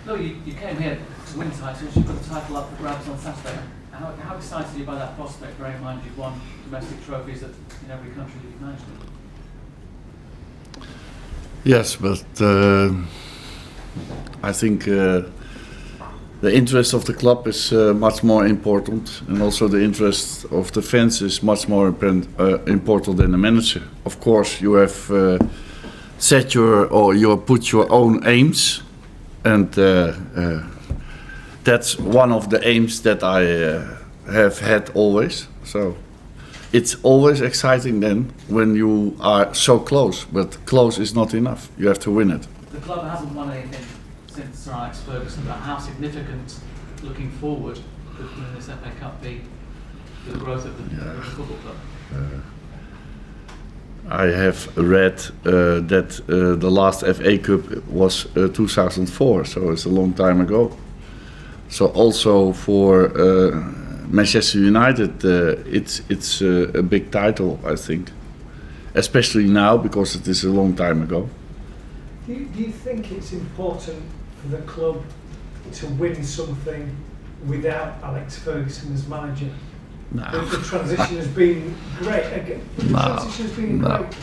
No, you came here to win titles. You've got the title up for grabs on Saturday. How excited are you by that prospect, bearing in mind you've won domestic trophies in every country that you've managed in? Yes, but I think the interest of the club is much more important, and also the interest of the fans is much more important than the manager. Of course, you have set you put your own aims, and that's one of the aims that I have had always. So it's always exciting then when you are so close, but close is not enough. You have to win it. The club hasn't won anything since Sir Alex Ferguson, but how significant, looking forward, could winning this FA Cup be for the growth of the football club? I have read that the last FA Cup was 2004, so it's a long time ago. So also for Manchester United, it's a big title, I think, especially now because it is a long time ago. Do you think it's important for the club to win something without Alex Ferguson as manager? No. The transition has been great. Transition has been great.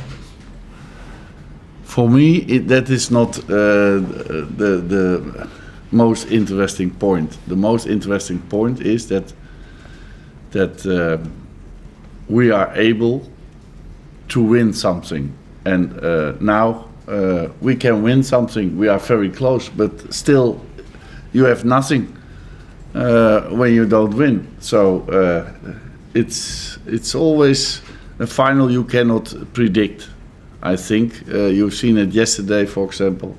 For me, that is not the most interesting point. The most interesting point is that we are able to win something, and now we can win something. We are very close, but still, you have nothing when you don't win. So it's always a final you cannot predict. I think you've seen it yesterday, for example.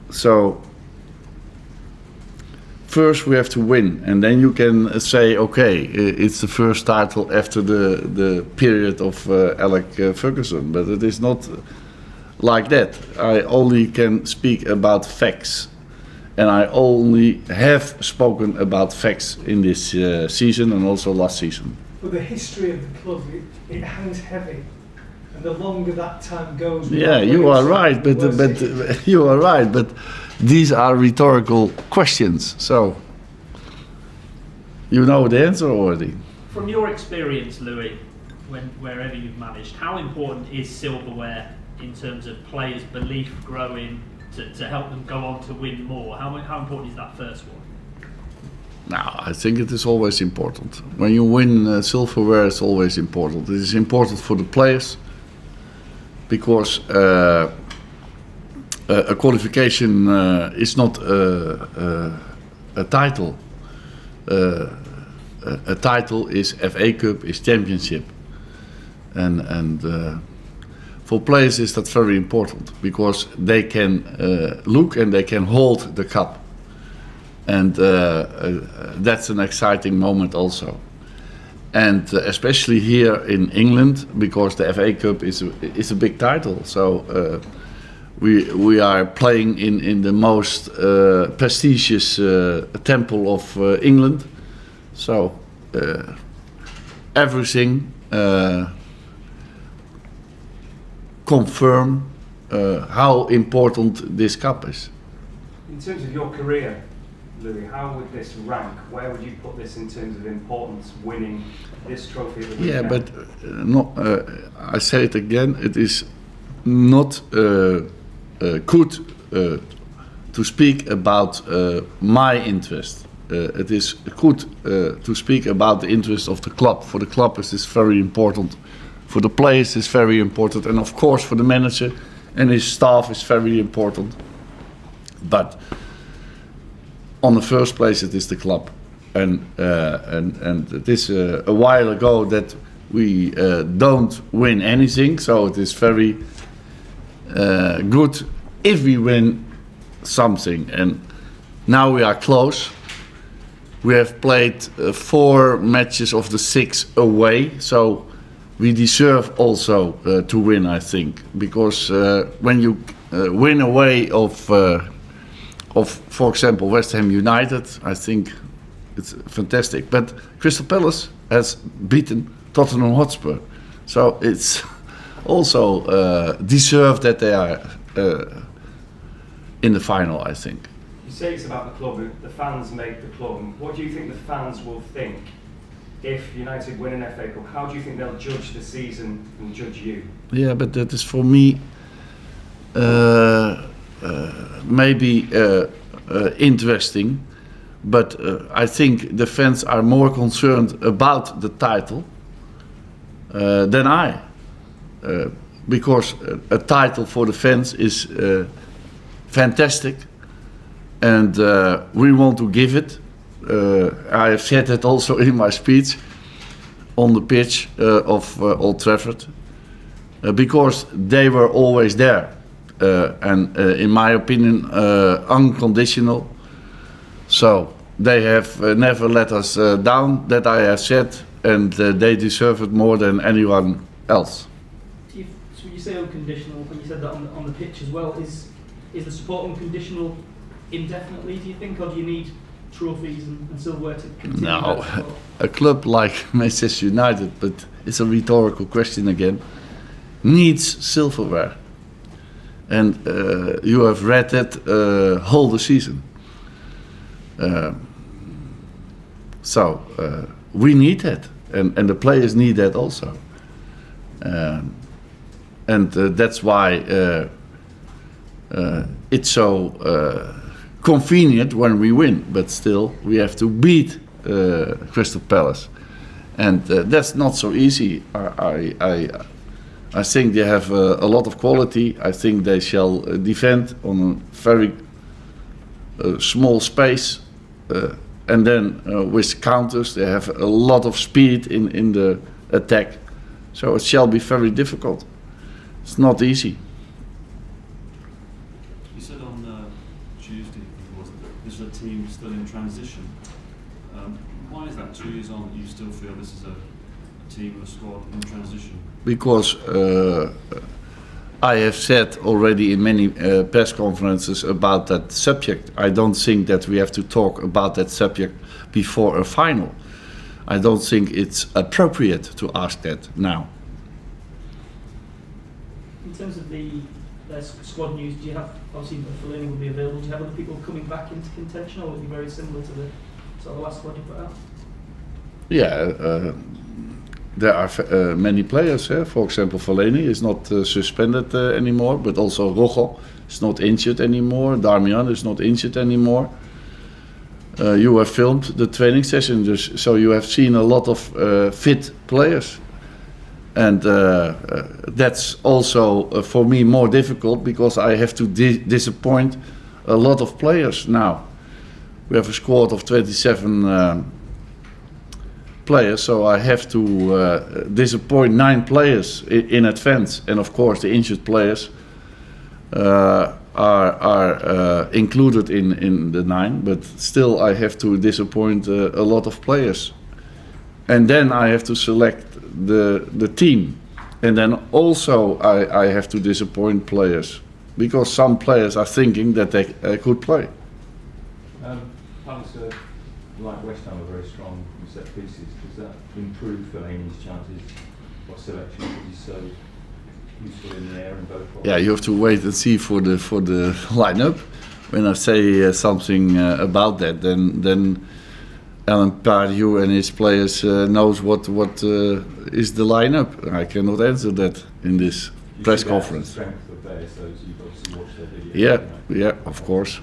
So first we have to win, and then you can say, okay, it's the first title after the period of Alex Ferguson. But it is not like that. I only can speak about facts, and I only have spoken about facts in this season and also last season. But the history of the club, it hangs heavy, and the longer that time goes. Yeah, you are right, but you are right, but these are rhetorical questions, so you know the answer already. From your experience, Louis, wherever you've managed, how important is Silverware in terms of players' belief growing to help them go on to win more? How important is that first one? Now, I think it is always important. When you win Silverware, it's always important. It is important for the players because a qualification is not a title. A title is FA Cup, is championship, and for players is that very important because they can look and they can hold the cup, and that's an exciting moment also. And especially here in England, because the FA Cup is a big title, so we are playing in the most prestigious temple of England, so everything confirm how important this cup is. In terms of your career, Louis, how would this rank? Where would you put this in terms of importance, winning this trophy at the weekend? Yeah, but I say it again, it is not good to speak about my interest. It is good to speak about the interest of the club. For the club, it is very important. For the players, it's very important, and of course for the manager and his staff, is very important. But on the first place, it is the club, and it is a while ago that we don't win anything. So it is very good if we win something, and now we are close. We have played 4 matches of the 6 away, so we deserve also to win, I think, because when you win away of, for example, West Ham United, I think it's fantastic. But Crystal Palace has beaten Tottenham Hotspur, so it's also deserved that they are in the final, I think. You say it's about the club, the fans make the club. What do you think the fans will think if United win an FA Cup? How do you think they'll judge the season and judge you? Yeah, but that is for me maybe interesting, but I think the fans are more concerned about the title than I. Because a title for the fans is fantastic, and we want to give it. I have said that also in my speech on the pitch of Old Trafford, because they were always there, and in my opinion, unconditional. So they have never let us down, that I have said, and they deserve it more than anyone else. So you say unconditional, when you said that on the pitch as well, is the support unconditional indefinitely, do you think, or do you need trophies and silverware to continue? No, a club like Manchester United, but it's a rhetorical question again, needs silverware. And you have read that whole the season. So we need that, and the players need that also. And that's why it's so convenient when we win, but still we have to beat Crystal Palace, and that's not so easy. I think they have a lot of quality. I think they shall defend on a very small space, and then with counters they have a lot of speed in the attack. So it shall be very difficult. It's not easy. You said on Tuesday, this is a team still in transition. Why is that 2 years on that you still feel this is a team, a squad in transition? Because I have said already in many press conferences about that subject. I don't think that we have to talk about that subject before a final. I don't think it's appropriate to ask that now. In terms of the squad news, do you have, obviously Fellaini will be available, do you have other people coming back into contention, or will it be very similar to the sort of last squad you put out? Yeah, there are many players. For example, Fellaini is not suspended anymore, but also Rojo is not injured anymore. Darmian is not injured anymore. You have filmed the training session, so you have seen a lot of fit players. And that's also for me more difficult, because I have to disappoint a lot of players now. We have a squad of 27 players, so I have to disappoint 9 players in advance. And of course the injured players are included in the 9, but still I have to disappoint a lot of players. And then I have to select the team, and then also I have to disappoint players, because some players are thinking that they could play. Palace, like West Ham, are very strong in set pieces. Does that improve Fellaini's chances of selection, because he's so useful in the air and both ways? Yeah, you have to wait and see for the lineup. When I say something about that, then Alan Pardew and his players knows what is the lineup. I cannot answer that in this press conference. Strength of theirs, so you've obviously watched their video. Yeah, of course.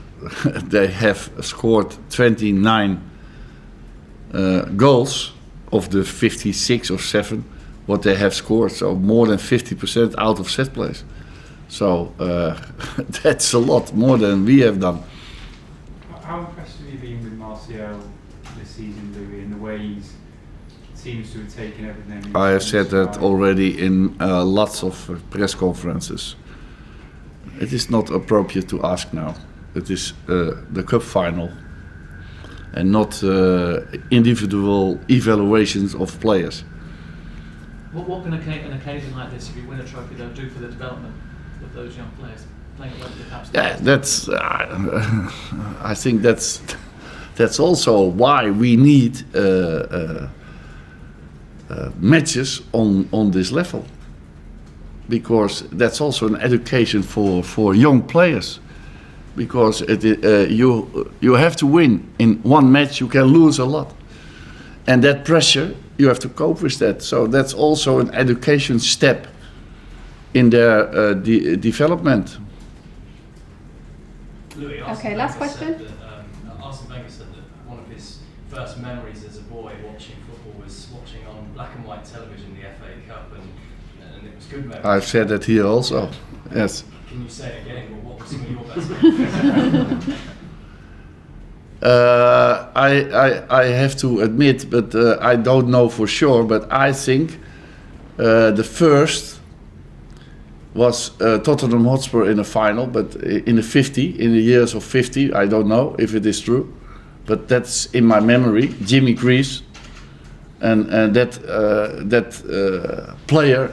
They have scored 29 goals of the 56 or 7 what they have scored, so more than 50% out of set plays. So that's a lot more than we have done. How impressed have you been with Martial this season, Louis, in the way he seems to have taken everything? I have said that already in lots of press conferences. It is not appropriate to ask now. It is the cup final, and not individual evaluations of players. What can an occasion like this, if you win a trophy, though, do for the development of those young players playing at the perhaps? Yeah, that's. I think that's also why we need matches on this level, because that's also an education for young players. because you have to win. In one match you can lose a lot, and that pressure you have to cope with that. So that's also an education step in their development. Louis, Okay, last question. Arsene Wenger said that one of his first memories as a boy watching football was watching on black and white television the FA Cup, and it was good memories. I've said that here also. Yes. Can you say it again? Well, what were some of your best memories? I have to admit, but I don't know for sure. But I think the first was Tottenham Hotspur in the final, but in the years of 50, I don't know if it is true, but that's in my memory. Jimmy Greaves, and that player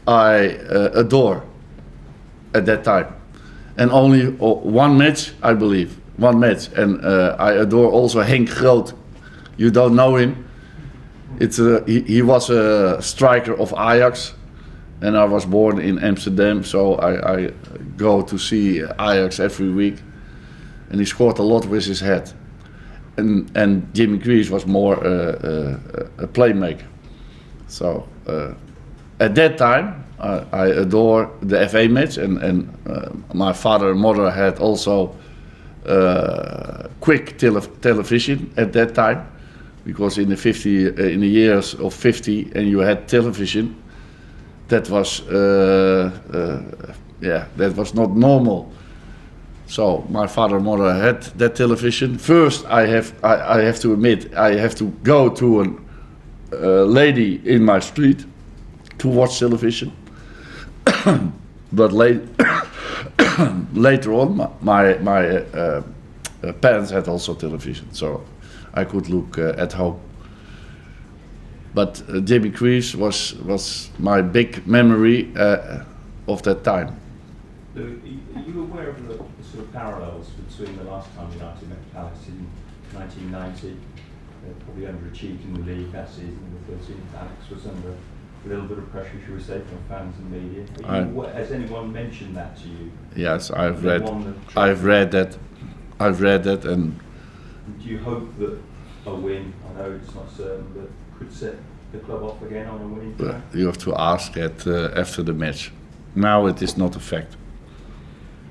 I adore at that time, and only one match, I believe, one match, and I adore also Henk Groot. You don't know him. He was a striker of Ajax. And I was born in Amsterdam, so I go to see Ajax every week. And he scored a lot with his head. And Jimmy Greaves was more a playmaker. So at that time, I adore the FA match, and my father and mother had also quick television at that time, because in the years of 50, and you had television. That was that was not normal. So my father and mother had that television. First, I have to admit, I have to go to a lady in my street to watch television. But later on, my parents had also television, so I could look at home. But Jimmy Greaves was my big memory of that time. Are you aware of the sort of parallels between the last time United met Palace in 1990? They probably underachieved in the league that season. The 13th Alex was under a little bit of pressure, should we say, from fans and media. Has anyone mentioned that to you? Yes, I've read that, and do you hope that a win, I know it's not certain, but could set the club off again on a winning track? You have to ask it after the match. Now it is not a fact.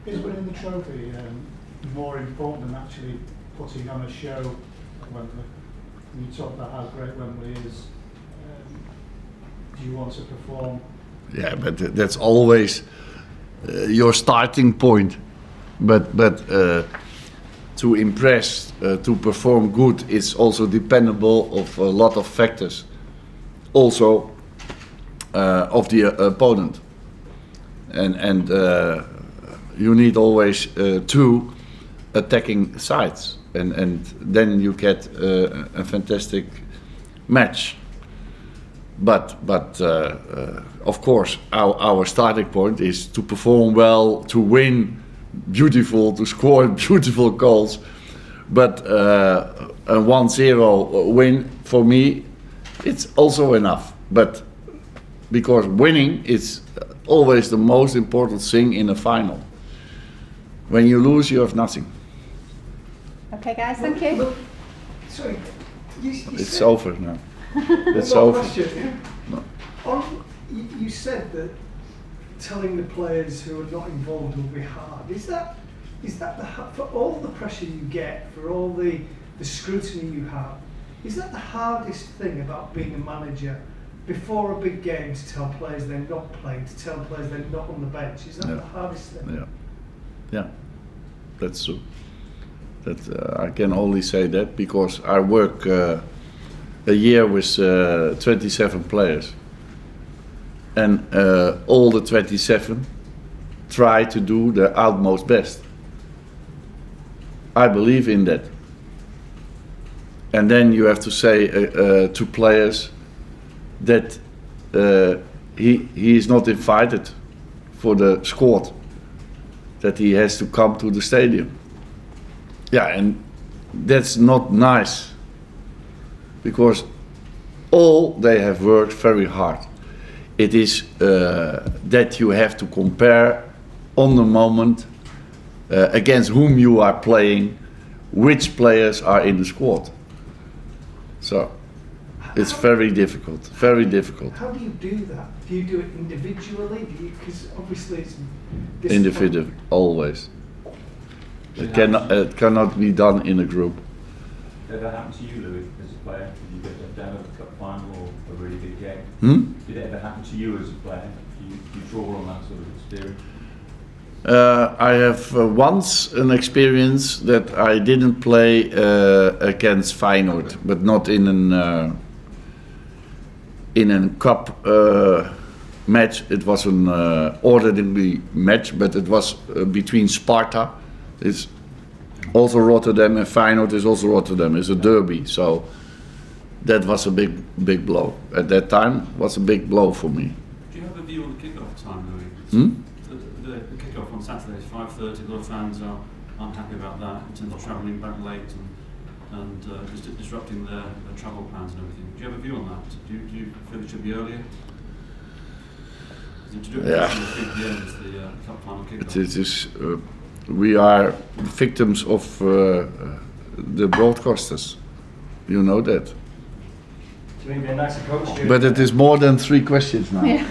Is winning the trophy more important than actually putting on a show at Wembley? When you talk about how great Wembley is, do you want to perform? Yeah, but that's always your starting point. But to impress, to perform good, is also dependable of a lot of factors. Also of the opponent, and you need always two attacking sides, and then you get a fantastic match. But of course our starting point is to perform well, to win beautiful, to score beautiful goals. But a 1-0 win for me, it's also enough. But because winning is always the most important thing in a final. When you lose, you have nothing. Okay, guys, thank you. Sorry, It's over now. It's One more over. question. No. You said that telling the players who are not involved will be hard. Is that for all the pressure you get, for all the scrutiny you have, is that the hardest thing about being a manager before a big game, to tell players they're not playing, to tell players they're not on the bench? Is that the hardest thing? Yeah, that's true. That I can only say that because I work a year with 27 players, and all the 27 try to do their utmost best. I believe in that. And then you have to say to players that he is not invited for the squad, that he has to come to the stadium. Yeah, and that's not nice, because all they have worked very hard. It is that you have to compare on the moment against whom you are playing, which players are in the squad. So it's very difficult, very difficult. How do you do that? Do you do it individually? Because obviously it's Individual, always. It cannot be done in a group. Ever happened to you, Louis, as a player? Did you get down at a cup final or a really big game? Did it ever happen to you as a player? Do you draw on that sort of experience? I have once an experience that I didn't play against Feyenoord, but not in a cup match. It was an ordinary match, but it was between Sparta. It's also Rotterdam, and Feyenoord is also Rotterdam. It's a derby, so that was a big blow. At that time, was a big blow for me. Do you have a view on the kick-off time, Louis? The kick-off on Saturday is 5:30. A lot of fans aren't happy about that in terms of travelling back late and just disrupting their travel plans and everything. Do you have a view on that? Do you feel it should be earlier? To do it Yeah. 3 p.m. is the cup final kick-off. It is. We are victims of the broadcasters. You know that. Do you think it'd be a nicer coach? But it is more than 3 questions now. Yeah.